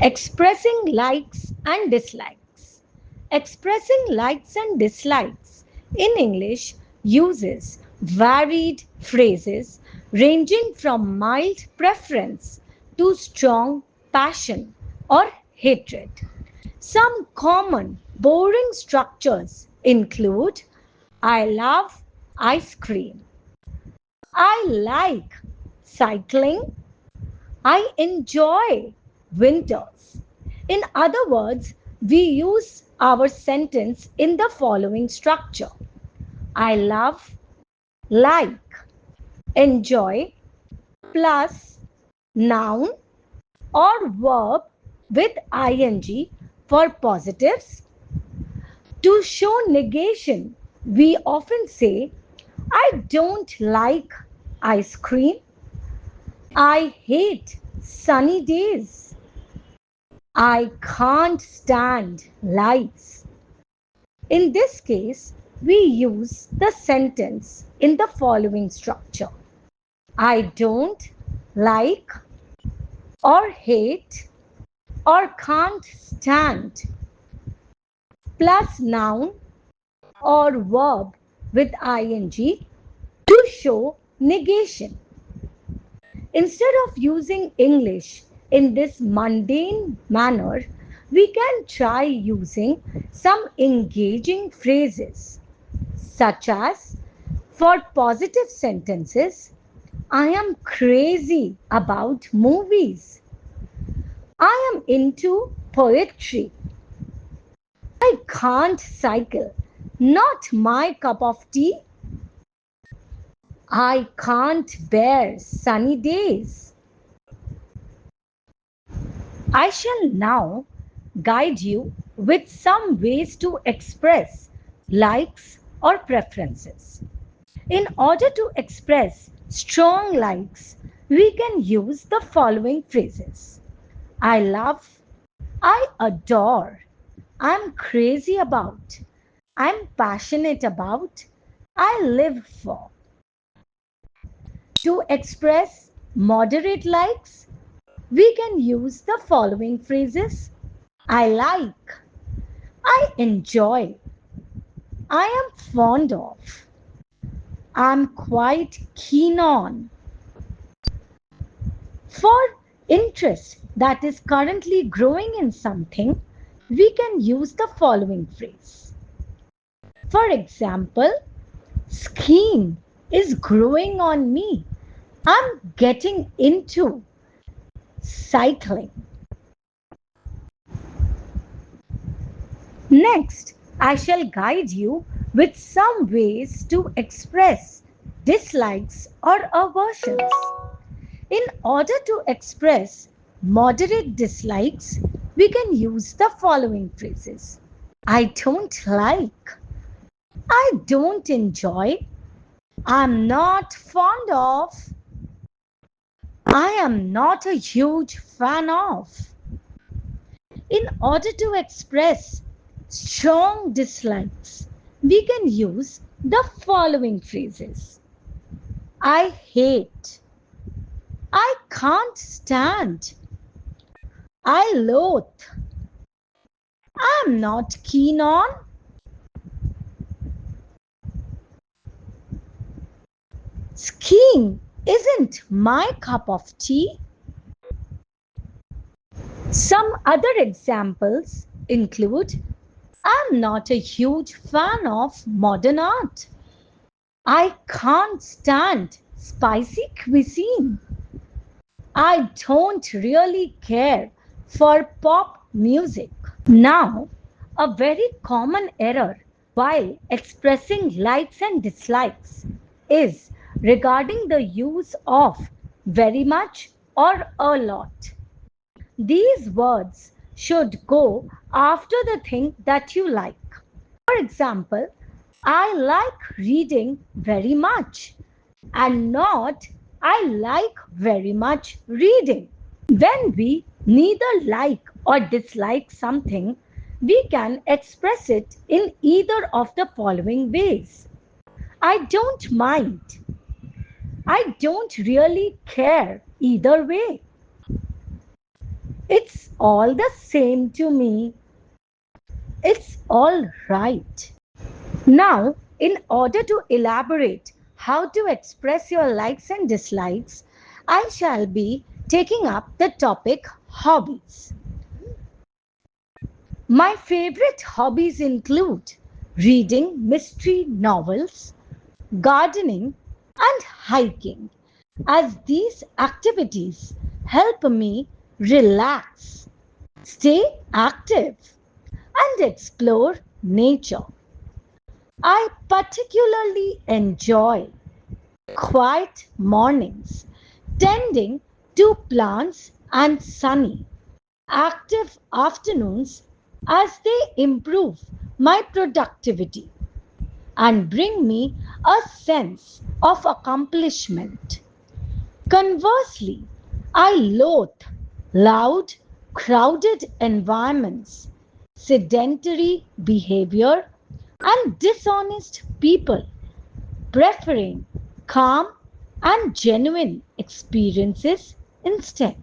Expressing likes and dislikes. Expressing likes and dislikes in English uses varied phrases ranging from mild preference to strong passion or hatred. Some common boring structures include I love ice cream, I like cycling, I enjoy winters. In other words, we use our sentence in the following structure: I love, like, enjoy, plus noun or verb with ing for positives. To show negation, we often say, I don't like ice cream, I hate sunny days, I can't stand lights. In this case, we use the sentence in the following structure: I don't like or hate or can't stand plus noun or verb with ing to show negation. Instead of using English in this mundane manner, we can try using some engaging phrases, such as for positive sentences, I am crazy about movies. I am into poetry. I can't cycle. Not my cup of tea. I can't bear sunny days. I shall now guide you with some ways to express likes or preferences. In order to express strong likes, we can use the following phrases: I love, I adore, I'm crazy about, I'm passionate about, I live for. To express moderate likes, we can use the following phrases: I like, I enjoy, I am fond of, I'm quite keen on. For interest that is currently growing in something, we can use the following phrase. For example, skiing is growing on me. I'm getting into cycling. Next, I shall guide you with some ways to express dislikes or aversions. In order to express moderate dislikes, we can use the following phrases: I don't like, I don't enjoy, I'm not fond of, I am not a huge fan of. In order to express strong dislikes, we can use the following phrases: I hate, I can't stand, I loathe, I'm not keen on. Skiing isn't my cup of tea. Some other examples include I'm not a huge fan of modern art. I can't stand spicy cuisine. I don't really care for pop music. Now, a very common error while expressing likes and dislikes is regarding the use of very much or a lot. These words should go after the thing that you like. For example, I like reading very much and not I like very much reading. When we neither like or dislike something, we can express it in either of the following ways: I don't mind. I don't really care either way. It's all the same to me. It's all right. Now, in order to elaborate how to express your likes and dislikes, I shall be taking up the topic hobbies. My favorite hobbies include reading mystery novels, gardening, and hiking, as these activities help me relax, stay active, and explore nature. I particularly enjoy quiet mornings, tending to plants and sunny, active afternoons as they improve my productivity and bring me a sense of accomplishment. Conversely, I loathe loud, crowded environments, sedentary behavior, and dishonest people, preferring calm and genuine experiences instead.